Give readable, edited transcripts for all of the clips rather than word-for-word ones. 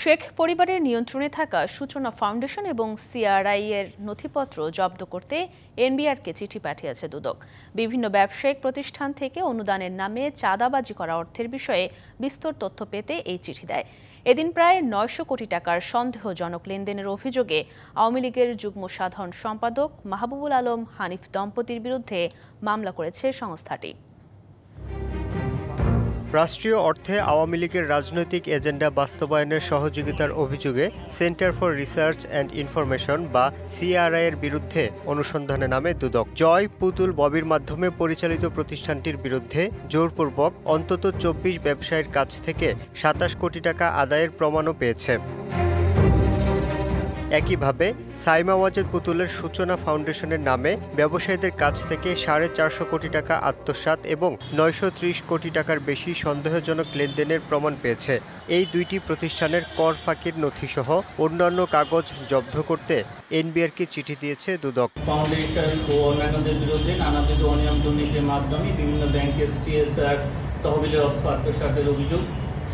শেখ পরিবারের নিয়ন্ত্রণে থাকা সূচনা ফাউন্ডেশন এবং সিআরআই এর নথিপত্র জব্দ করতে এনবিআরকে চিঠি পাঠিয়েছে দুদক। বিভিন্ন ব্যবসায়িক প্রতিষ্ঠান থেকে অনুদানের নামে চাঁদাবাজি করা অর্থের বিষয়ে বিস্তর তথ্য পেতে এই চিঠি দেয়। এদিন প্রায় ৯০০ কোটি টাকার সন্দেহজনক লেনদেনের অভিযোগে আওয়ামী লীগের যুগ্ম সাধারণ সম্পাদক মাহবুবুল আলম হানিফ দম্পতির বিরুদ্ধে মামলা করেছে সংস্থাটি। রাষ্ট্রীয় অর্থে আওয়ামী লীগের রাজনৈতিক এজেন্ডা বাস্তবায়নের সহযোগিতার অভিযোগে centre for research and information বা সিআরআই এর বিরুদ্ধে অনুসন্ধানে নামে দুদক। জয়, পুতুল, ববির মাধ্যমে পরিচালিত প্রতিষ্ঠানটির বিরুদ্ধে জোরপূর্বক অন্তত ২৪ ব্যবসায়ীর কাছ থেকে ২৭ কোটি টাকা আদায়ের প্রমাণও পেয়েছে। একইভাবে সাইমা ওয়াজেদ পুতুলের সূচনা ফাউন্ডেশনের নামে ব্যবসায়ীদের কাছ থেকে ৪৫০ কোটি টাকা আত্মসাৎ এবং ৯৩০ কোটি টাকার বেশি সন্দেহজনক লেনদেনের প্রমাণ পেয়েছে। এই দুইটি প্রতিষ্ঠানের কর ফাঁকির নথিসহ অন্যান্য কাগজ জব্দ করতে এনবিআরকে চিঠি দিয়েছে দুদক। ফাউন্ডেশন ও অন্যান্যদের বিরুদ্ধে নানাবিধ অনিয়ম দুর্নীতির মাধ্যমে বিভিন্ন ব্যাংকের সিএসআর তহবিলের অর্থ আত্মসাতের অভিযোগ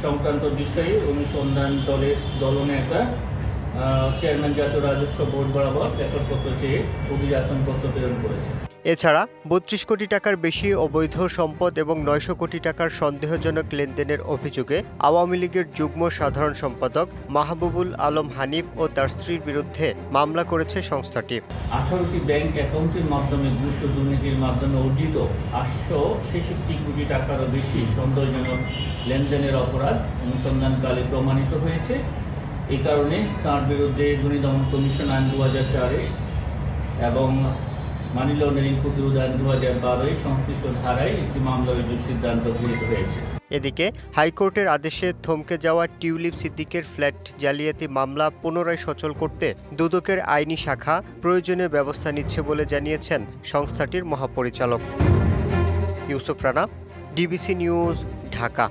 সংক্রান্ত বিষয়ে অনুসন্ধান দলের দলনেতা চেয়ারম্যান জাতীয় রাজস্ব বোর্ড বরাবর লেখকপত্র চেয়ে অভিযাচনপত্র প্রেরণ করেছে। এছাড়া ৩২ কোটি টাকার বেশি অবৈধ সম্পদ এবং ৯০০ কোটি টাকার সন্দেহজনক লেনদেনের অভিযোগে আওয়ামী লীগের যুগ্ম সাধারণ সম্পাদক মাহবুবুল আলম হানিফ ও তার স্ত্রীর বিরুদ্ধে মামলা করেছে সংস্থাটি। ১৮টি ব্যাংক অ্যাকাউন্টের মাধ্যমে ঘুষ ও দুর্নীতির মাধ্যমে অর্জিত ৮৬৬ কোটি টাকারও বেশি সন্দেহজনক লেনদেনের অপরাধ অনুসন্ধানকালে প্রমাণিত হয়েছে। এই কারণে তার বিরুদ্ধে দুর্নীতি দমন কমিশন আইন ২০০৪ এবং মানি লন্ডারিং প্রতিরোধ আইন ২০১২ সংশ্লিষ্ট ধারায় একটি মামলা রুজুর সিদ্ধান্ত গৃহীত হয়েছে। এদিকে হাইকোর্টের আদেশে থমকে যাওয়া টিউলিপ সিদ্দিকের ফ্ল্যাট জালিয়াতি মামলা পুনরায় সচল করতে দুদকের আইনি শাখা প্রয়োজনীয় ব্যবস্থা নিচ্ছে বলে জানিয়েছেন সংস্থাটির মহাপরিচালক। Yusuf Rana, DBC news, Dhaka.